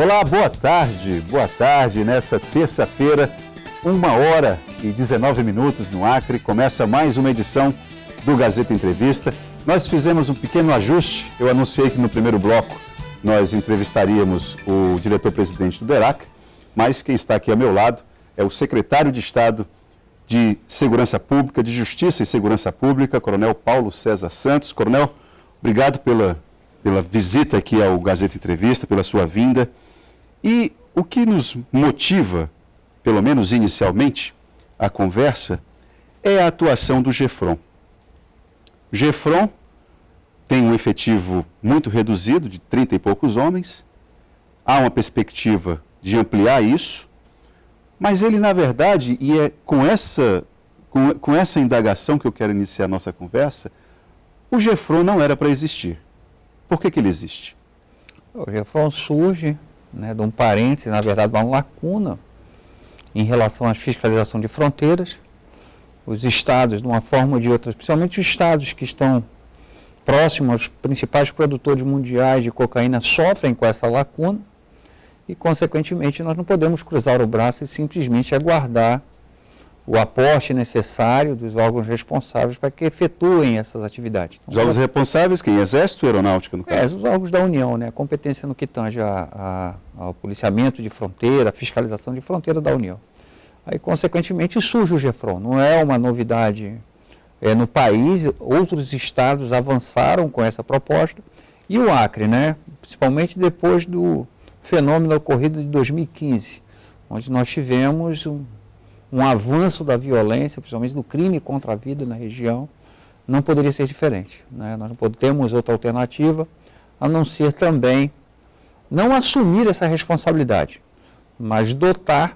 Olá, boa tarde, nessa terça-feira, 1h19 no Acre, começa mais uma edição do Gazeta Entrevista. Nós fizemos um pequeno ajuste, eu anunciei que no primeiro bloco nós entrevistaríamos o diretor-presidente do DERAC, mas quem está aqui ao meu lado é o secretário de Estado de Segurança Pública, de Justiça e Segurança Pública, Coronel Paulo César Santos. Coronel, obrigado pela visita aqui ao Gazeta Entrevista, pela sua vinda. E o que nos motiva, pelo menos inicialmente, a conversa, é a atuação do GEFRON. O GEFRON tem um efetivo muito reduzido, de 30 e poucos homens. Há uma perspectiva de ampliar isso, mas ele, na verdade, e é com essa indagação que eu quero iniciar a nossa conversa, o GEFRON não era para existir. Por que ele existe? O GEFRON surge de um parêntese, na verdade, uma lacuna em relação à fiscalização de fronteiras. Os estados, de uma forma ou de outra, principalmente os estados que estão próximos aos principais produtores mundiais de cocaína, sofrem com essa lacuna e, consequentemente, nós não podemos cruzar o braço e simplesmente aguardar o aporte necessário dos órgãos responsáveis para que efetuem essas atividades. Os órgãos responsáveis, quem? Exército e Aeronáutica, no caso? Os órgãos da União, a competência no que tange ao policiamento de fronteira, a fiscalização de fronteira da União. Aí, consequentemente, surge o GEFRON. Não é uma novidade no país, outros estados avançaram com essa proposta. E o Acre, principalmente depois do fenômeno ocorrido de 2015, onde nós tivemos um avanço da violência, principalmente do crime contra a vida na região, não poderia ser diferente. Nós não temos outra alternativa a não ser também não assumir essa responsabilidade, mas dotar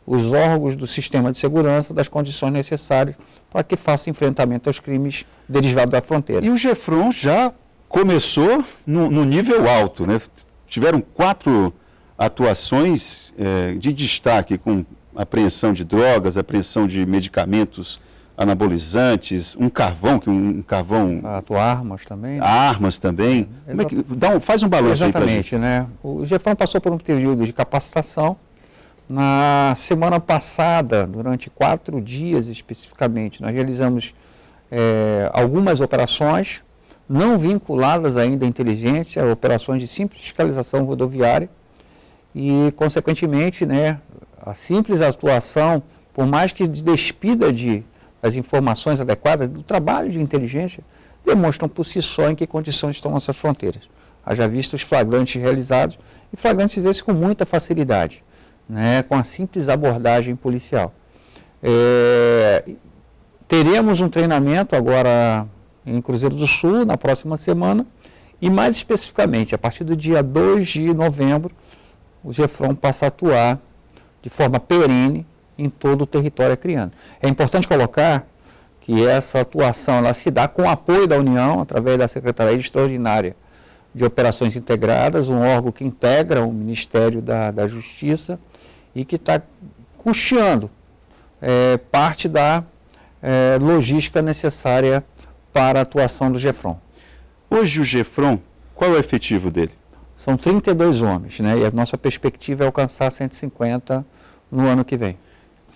os órgãos do sistema de segurança das condições necessárias para que faça enfrentamento aos crimes derivados da fronteira. E o GEFRON já começou no nível alto, Tiveram 4 atuações de destaque, com apreensão de drogas, apreensão de medicamentos anabolizantes, um carvão... Armas também. Armas também. Faz um balanço aí para a gente. Exatamente, O GEFRON passou por um período de capacitação. Na semana passada, durante 4 dias especificamente, nós realizamos algumas operações não vinculadas ainda à inteligência, operações de simples fiscalização rodoviária e, consequentemente, a simples atuação, por mais que despida das informações adequadas do trabalho de inteligência, demonstram por si só em que condições estão nossas fronteiras. Haja visto os flagrantes realizados, e flagrantes esses com muita facilidade, com a simples abordagem policial. Teremos um treinamento agora em Cruzeiro do Sul, na próxima semana, e mais especificamente, a partir do dia 2 de novembro, o GEFRON passa a atuar de forma perene em todo o território acreano. É importante colocar que essa atuação ela se dá com o apoio da União, através da Secretaria Extraordinária de Operações Integradas, um órgão que integra o Ministério da Justiça e que está custeando parte da logística necessária para a atuação do GEFRON. Hoje o GEFRON, qual é o efetivo dele? São 32 homens, e a nossa perspectiva é alcançar 150 no ano que vem.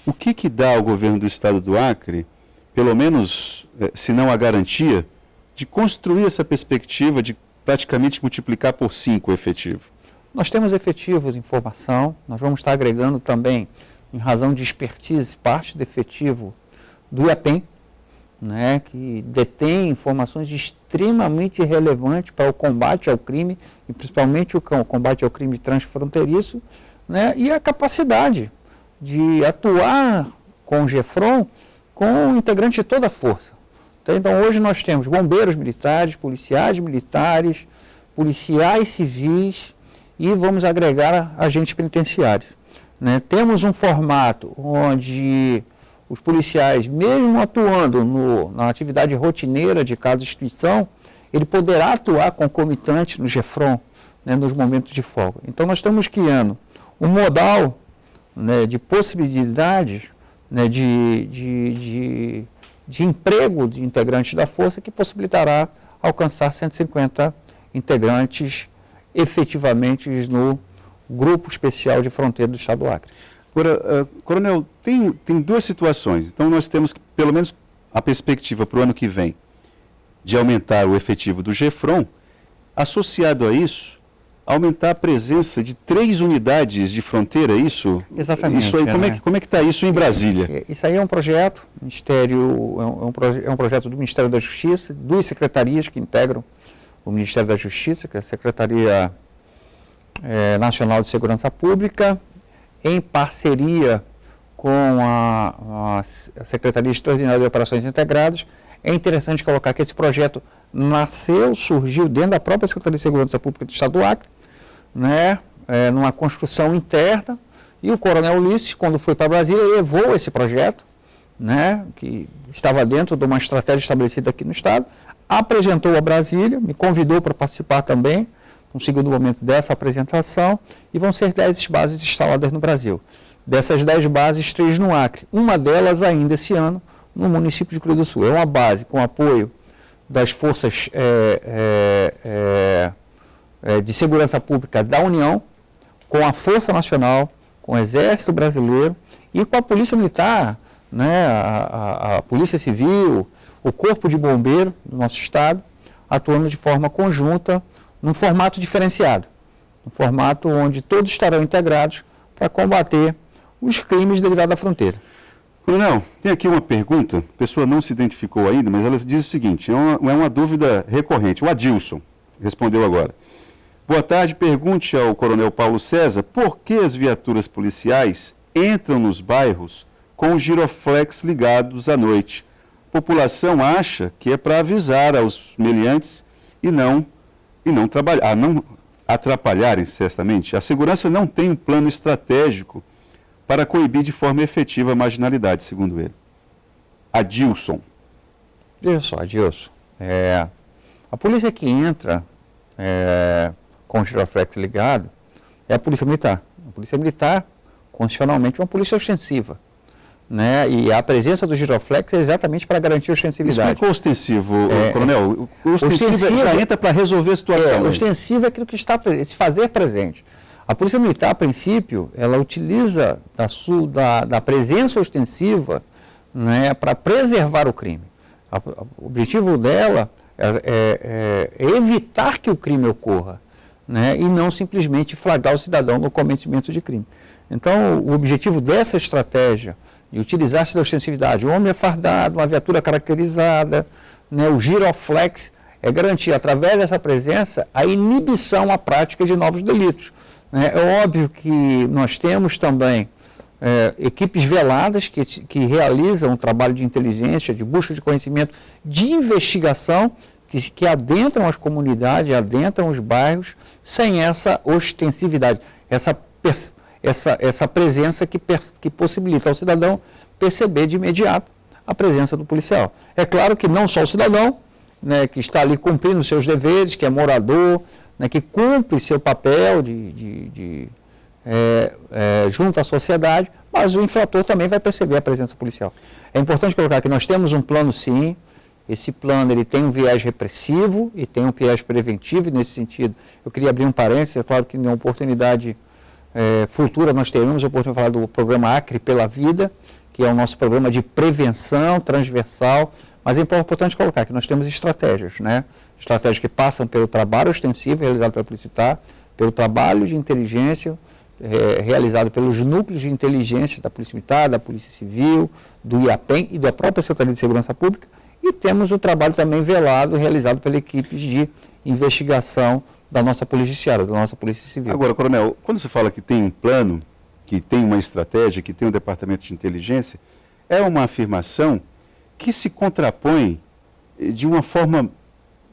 O que dá ao governo do estado do Acre, pelo menos, se não a garantia, de construir essa perspectiva de praticamente multiplicar por 5 o efetivo? Nós temos efetivos em formação, nós vamos estar agregando também, em razão de expertise, parte do efetivo do IAPEM, que detém informações extremamente relevantes para o combate ao crime, e principalmente o combate ao crime transfronteiriço, e a capacidade de atuar com o GEFRON com integrantes de toda a força. Então, hoje nós temos bombeiros militares, policiais civis e vamos agregar agentes penitenciários. Temos um formato onde os policiais, mesmo atuando na atividade rotineira de cada instituição, ele poderá atuar concomitante no GEFRON, nos momentos de folga. Então, nós estamos criando um modal de possibilidades de emprego de integrantes da força que possibilitará alcançar 150 integrantes efetivamente no Grupo Especial de Fronteira do Estado do Acre. Agora, Coronel, tem duas situações. Então, nós temos que, pelo menos, a perspectiva para o ano que vem de aumentar o efetivo do GEFRON, associado a isso, aumentar a presença de 3 unidades de fronteira, é isso? Exatamente. Isso aí, como é que está isso em Brasília? Isso aí é um projeto, é um projeto do Ministério da Justiça, 2 secretarias que integram o Ministério da Justiça, que é a Secretaria Nacional de Segurança Pública, em parceria com a Secretaria Extraordinária de Operações Integradas. É interessante colocar que esse projeto surgiu dentro da própria Secretaria de Segurança Pública do Estado do Acre, né, numa construção interna, e o Coronel Ulisses, quando foi para Brasília, levou esse projeto, né, que estava dentro de uma estratégia estabelecida aqui no Estado, apresentou a Brasília, me convidou para participar também, no segundo momento dessa apresentação, e vão ser 10 bases instaladas no Brasil. Dessas 10 bases, 3 no Acre. Uma delas ainda esse ano, no município de Cruz do Sul. É uma base com apoio das forças de segurança pública da União, com a Força Nacional, com o Exército Brasileiro e com a Polícia Militar, né, a Polícia Civil, o Corpo de Bombeiro do nosso Estado, atuando de forma conjunta, num formato diferenciado, um formato onde todos estarão integrados para combater os crimes derivados da fronteira. Coronel, tem aqui uma pergunta, a pessoa não se identificou ainda, mas ela diz o seguinte, é uma dúvida recorrente. O Adilson respondeu agora. Boa tarde, pergunte ao Coronel Paulo César por que as viaturas policiais entram nos bairros com os giroflex ligados à noite. A população acha que é para avisar aos meliantes e não atrapalharem, certamente. A segurança não tem um plano estratégico para coibir de forma efetiva a marginalidade, segundo ele. Adilson. Veja só, Adilson. A polícia que entra com o giroflex ligado é a Polícia Militar. A Polícia Militar, constitucionalmente, é uma polícia ostensiva, né? E a presença do giroflex é exatamente para garantir a ostensividade. Explica o ostensivo, Coronel. O ostensivo já entra para resolver a situação. O ostensivo é aquilo que está se fazer presente. A Polícia Militar, a princípio, ela utiliza da presença ostensiva, né, para preservar o crime. O objetivo dela é evitar que o crime ocorra, né, e não simplesmente flagrar o cidadão no cometimento de crime. Então, o objetivo dessa estratégia de utilizar-se da ostensividade, o homem é fardado, uma viatura caracterizada, né, o giroflex, é garantir, através dessa presença, a inibição à prática de novos delitos. É óbvio que nós temos também equipes veladas que realizam um trabalho de inteligência, de busca de conhecimento, de investigação, que adentram as comunidades, adentram os bairros, sem essa ostensividade, essa presença que possibilita ao cidadão perceber de imediato a presença do policial. É claro que não só o cidadão, né, que está ali cumprindo seus deveres, que é morador, né, que cumpre seu papel junto à sociedade, mas o infrator também vai perceber a presença policial. É importante colocar que nós temos um plano, sim. Esse plano ele tem um viés repressivo e tem um viés preventivo, e nesse sentido eu queria abrir um parênteses. É claro que em uma oportunidade futura nós teremos a oportunidade de falar do programa Acre pela Vida, que é o nosso programa de prevenção transversal, mas é importante colocar que nós temos estratégias, né? Estratégias que passam pelo trabalho ostensivo realizado pela Polícia Militar, pelo trabalho de inteligência realizado pelos núcleos de inteligência da Polícia Militar, da Polícia Civil, do IAPEM e da própria Secretaria de Segurança Pública, e temos o trabalho também velado realizado pela equipe de investigação da nossa Polícia Judiciária, da nossa Polícia Civil. Agora, Coronel, quando você fala que tem um plano, que tem uma estratégia, que tem um departamento de inteligência, é uma afirmação que se contrapõe de uma forma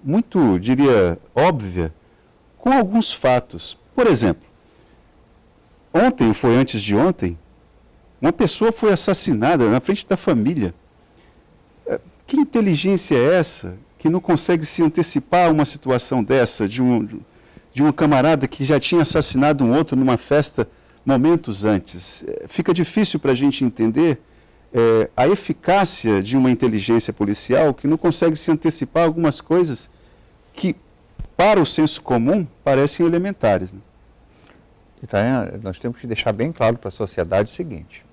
muito, diria, óbvia, com alguns fatos. Por exemplo, ontem, ou foi antes de ontem, uma pessoa foi assassinada na frente da família. Que inteligência é essa que não consegue se antecipar a uma situação dessa, de um camarada que já tinha assassinado um outro numa festa momentos antes? Fica difícil para a gente entender a eficácia de uma inteligência policial que não consegue se antecipar algumas coisas que, para o senso comum, parecem elementares, né? nós temos que deixar bem claro para a sociedade o seguinte,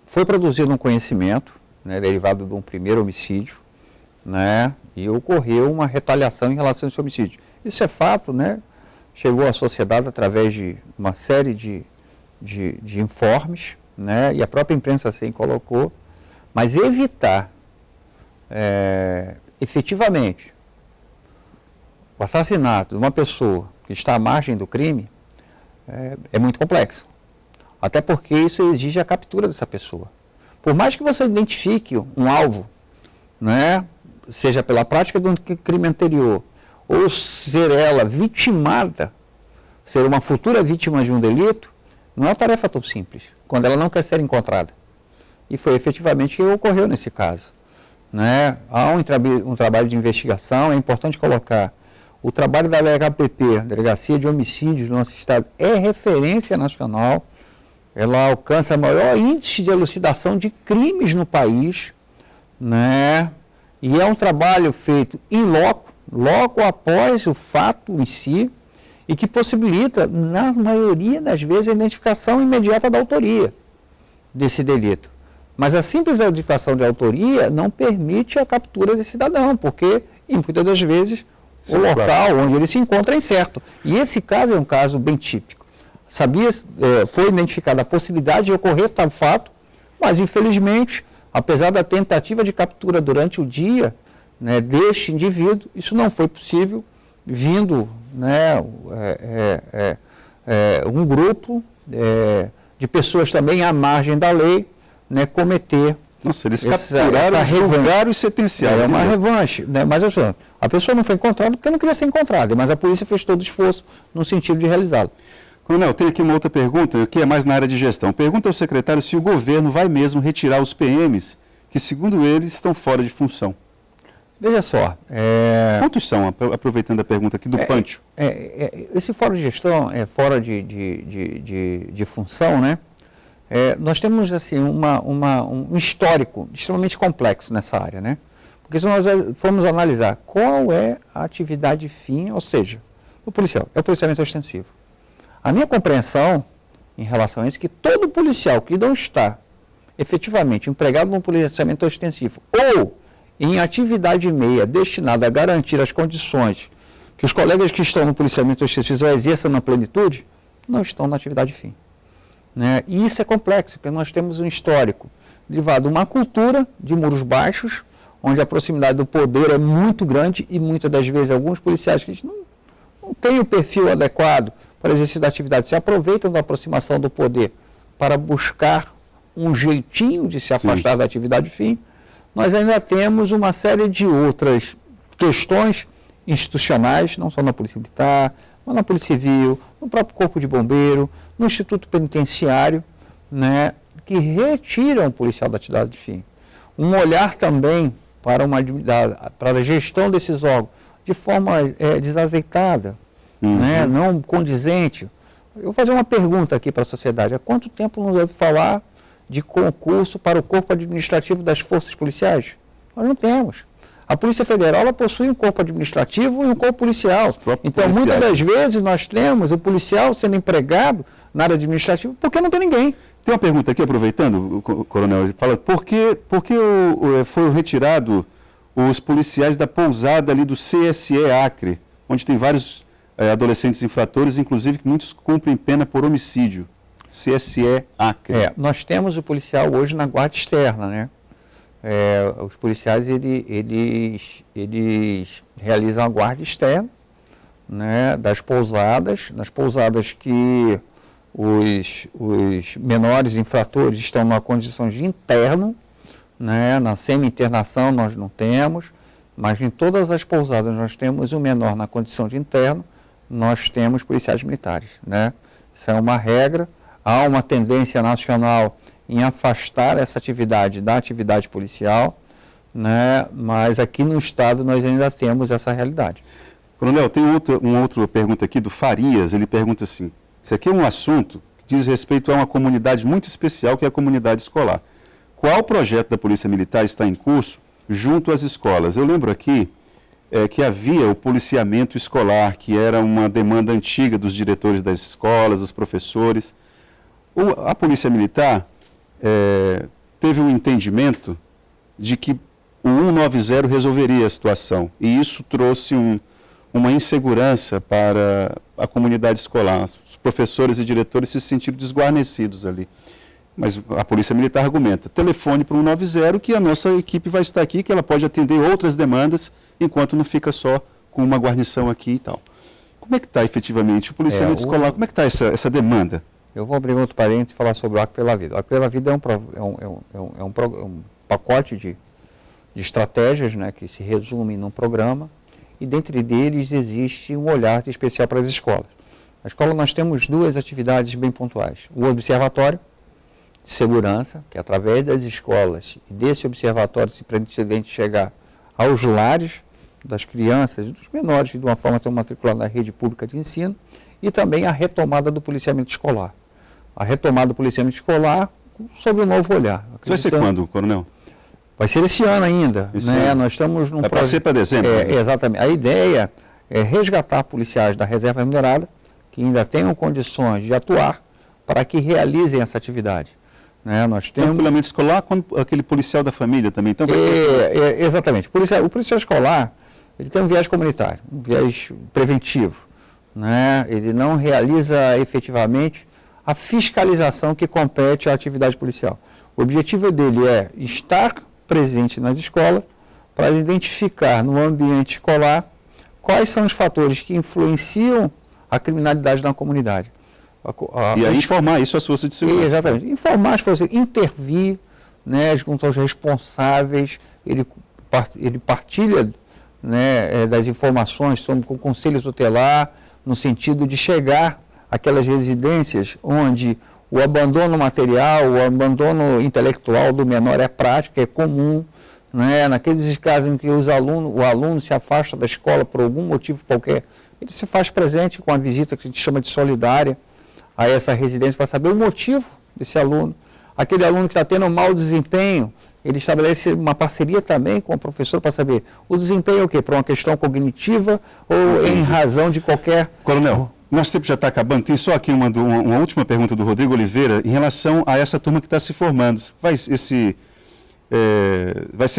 foi produzido um conhecimento, né, derivado de um primeiro homicídio, né, e ocorreu uma retaliação em relação a esse homicídio. Isso é fato, né, chegou à sociedade através de uma série de informes, né, e a própria imprensa assim colocou, mas evitar efetivamente o assassinato de uma pessoa que está à margem do crime é muito complexo. Até porque isso exige a captura dessa pessoa. Por mais que você identifique um alvo, né, seja pela prática de um crime anterior, ou ser ela vitimada, ser uma futura vítima de um delito, não é uma tarefa tão simples, quando ela não quer ser encontrada. E foi efetivamente o que ocorreu nesse caso. Né? Há um trabalho de investigação, é importante colocar. O trabalho da DHPP, Delegacia de Homicídios do nosso Estado, é referência nacional. Ela alcança o maior índice de elucidação de crimes no país, né? E é um trabalho feito in loco, logo após o fato em si, e que possibilita, na maioria das vezes, a identificação imediata da autoria desse delito. Mas a simples identificação de autoria não permite a captura desse cidadão, porque, muitas das vezes, o local onde ele se encontra é incerto. E esse caso é um caso bem típico. Foi identificada a possibilidade de ocorrer tal fato, mas, infelizmente, apesar da tentativa de captura durante o dia, né, deste indivíduo, isso não foi possível, vindo, né, um grupo de pessoas também à margem da lei, né, cometer. Nossa, eles capturaram, julgaram e sentenciaram. É uma revanche, né? Mas a pessoa não foi encontrada porque não queria ser encontrada, mas a polícia fez todo o esforço no sentido de realizá-lo. Coronel, tem aqui uma outra pergunta, que é mais na área de gestão. Pergunta ao secretário se o governo vai mesmo retirar os PMs, que segundo eles estão fora de função. Veja só. Quantos são, aproveitando a pergunta aqui do Pâncio? Esse fora de gestão, fora de função, né? Nós temos assim, um histórico extremamente complexo nessa área, né? Porque se nós formos analisar qual é a atividade fim, ou seja, o policial, é o policiamento ostensivo. A minha compreensão em relação a isso é que todo policial que não está efetivamente empregado no policiamento ostensivo ou em atividade meia destinada a garantir as condições que os colegas que estão no policiamento ostensivo exerçam na plenitude, não estão na atividade fim. Né? E isso é complexo, porque nós temos um histórico derivado de uma cultura de muros baixos, onde a proximidade do poder é muito grande e muitas das vezes alguns policiais que não têm o perfil adequado para exercer da atividade se aproveitam da aproximação do poder para buscar um jeitinho de se afastar da atividade fim. Nós ainda temos uma série de outras questões institucionais, não só na Polícia Militar, mas na Polícia Civil, no próprio Corpo de Bombeiro, no Instituto Penitenciário, né, que retiram o policial da atividade fim. Um olhar também para a gestão desses órgãos de forma desazeitada, né, não condizente. Eu vou fazer uma pergunta aqui para a sociedade. Há quanto tempo nos deve falar de concurso para o corpo administrativo das forças policiais? Nós não temos. A Polícia Federal ela possui um corpo administrativo e um corpo policial. Então, muitas das vezes, nós temos o policial sendo empregado na área administrativa porque não tem ninguém. Tem uma pergunta aqui, aproveitando, coronel, ele fala, por que foram retirados os policiais da pousada ali do CSE Acre, onde tem vários adolescentes infratores, inclusive que muitos cumprem pena por homicídio? CSE Acre. Nós temos o policial hoje na guarda externa, né? Os policiais, eles realizam a guarda externa, né, das pousadas, nas pousadas que os menores infratores estão numa condição de interno, né, na semi-internação nós não temos, mas em todas as pousadas nós temos o menor na condição de interno, nós temos policiais militares, né? Isso é uma regra. Há uma tendência nacional em afastar essa atividade da atividade policial, né? Mas aqui no Estado nós ainda temos essa realidade. Coronel, tem uma outra pergunta aqui do Farias. Ele pergunta assim, isso aqui é um assunto que diz respeito a uma comunidade muito especial, que é a comunidade escolar. Qual projeto da Polícia Militar está em curso junto às escolas? Eu lembro aqui que havia o policiamento escolar, que era uma demanda antiga dos diretores das escolas, dos professores. A Polícia Militar teve um entendimento de que o 190 resolveria a situação, e isso trouxe uma insegurança para a comunidade escolar. Os professores e diretores se sentiram desguarnecidos ali. Mas a Polícia Militar argumenta, telefone para o 190 que a nossa equipe vai estar aqui, que ela pode atender outras demandas, enquanto não fica só com uma guarnição aqui e tal. Como é que está efetivamente o policiamento escolar? Como é que está essa demanda? Eu vou abrir outro parênteses e falar sobre o Arco pela Vida. O Arco pela Vida é um pacote de estratégias, né, que se resume num programa, e dentre eles existe um olhar especial para as escolas. Na escola nós temos duas atividades bem pontuais. O observatório de segurança, que através das escolas e desse observatório se pretende chegar aos lares das crianças e dos menores, de uma forma tão matriculada na rede pública de ensino, e também a retomada do policiamento escolar. A retomada do policiamento escolar sob um novo olhar. Isso vai ser quando, coronel? Vai ser esse ano ainda. Né? Nós estamos num vai ser para dezembro. Exatamente. A ideia é resgatar policiais da reserva remunerada que ainda tenham condições de atuar para que realizem essa atividade. Né? Nós temos... Tranquilamente escolar, aquele policial da família também. Então, exatamente. O policial escolar, ele tem um viés comunitário, um viés preventivo. Né? Ele não realiza efetivamente a fiscalização que compete à atividade policial. O objetivo dele é estar presente nas escolas para identificar no ambiente escolar quais são os fatores que influenciam a criminalidade na comunidade. E aí informar isso às forças de segurança. Exatamente. Informar as forças, intervir, né, junto aos responsáveis, ele partilha, né, das informações com o Conselho Tutelar, no sentido de chegar àquelas residências onde o abandono material, o abandono intelectual do menor é prática, é comum, né? Naqueles casos em que o aluno se afasta da escola por algum motivo qualquer, ele se faz presente com a visita que a gente chama de solidária a essa residência para saber o motivo desse aluno. Aquele aluno que está tendo um mau desempenho, ele estabelece uma parceria também com o professor para saber o desempenho é o quê? Por uma questão cognitiva ou em razão de qualquer... Coronel, nosso tempo já está acabando. Tem só aqui uma última pergunta do Rodrigo Oliveira em relação a essa turma que está se formando. Vai ser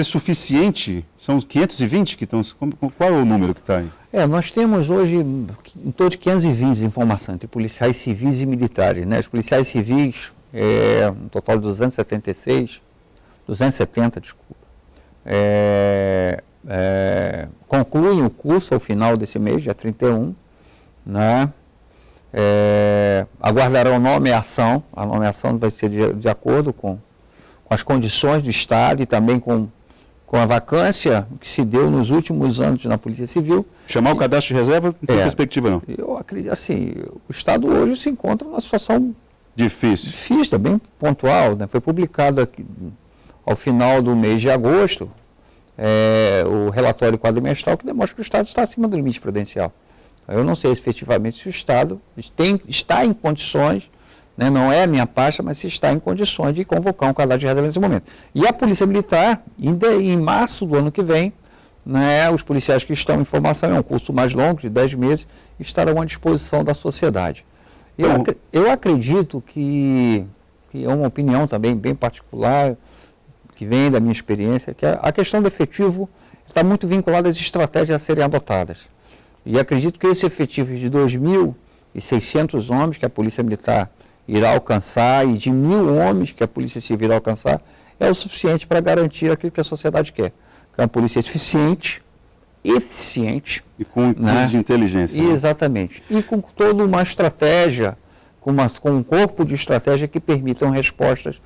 suficiente? São 520 que estão... Qual é o número que está aí? Nós temos hoje em torno de 520 informações entre policiais civis e militares. Né? Os policiais civis, um total de 270, desculpa, concluem o curso ao final desse mês, dia 31, né? Aguardarão a nomeação vai ser de acordo com as condições do Estado e também com a vacância que se deu nos últimos anos na Polícia Civil. Chamar o cadastro de reserva não tem perspectiva, não? Eu acredito, assim, o Estado hoje se encontra numa situação difícil, bem pontual, né? Foi publicado aqui, ao final do mês de agosto, o relatório quadrimestral que demonstra que o Estado está acima do limite prudencial. Eu não sei efetivamente se o Estado está em condições, né, não é a minha pasta, mas se está em condições de convocar um cadastro de reserva nesse momento. E a Polícia Militar, ainda em março do ano que vem, né, os policiais que estão em formação, é um curso mais longo, de 10 meses, estarão à disposição da sociedade. Eu acredito que é uma opinião também bem particular, que vem da minha experiência, que a questão do efetivo está muito vinculada às estratégias a serem adotadas. E acredito que esse efetivo de 2.600 homens que a Polícia Militar irá alcançar e de 1.000 homens que a Polícia Civil irá alcançar é o suficiente para garantir aquilo que a sociedade quer. Que é uma polícia eficiente. E com uso de inteligência. Exatamente. E com toda uma estratégia, com um corpo de estratégia que permitam respostas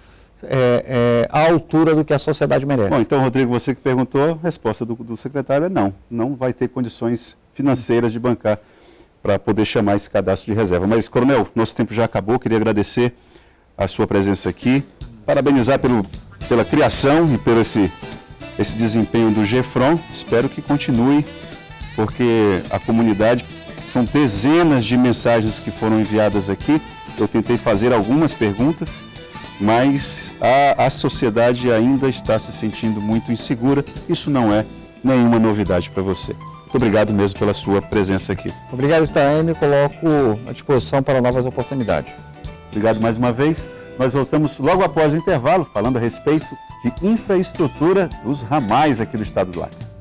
à altura do que a sociedade merece. Bom, então, Rodrigo, você que perguntou, a resposta do secretário é não. Não vai ter condições financeiras de bancar para poder chamar esse cadastro de reserva. Mas, coronel, nosso tempo já acabou. Queria agradecer a sua presença aqui, parabenizar pela criação e pelo esse desempenho do GEFRON. Espero que continue, porque a comunidade, são dezenas de mensagens que foram enviadas aqui. Eu tentei fazer algumas perguntas, mas a sociedade ainda está se sentindo muito insegura. Isso não é nenhuma novidade para você. Muito obrigado mesmo pela sua presença aqui. Obrigado, Itaene, me coloco à disposição para novas oportunidades. Obrigado mais uma vez. Nós voltamos logo após o intervalo, falando a respeito de infraestrutura dos ramais aqui do estado do Acre.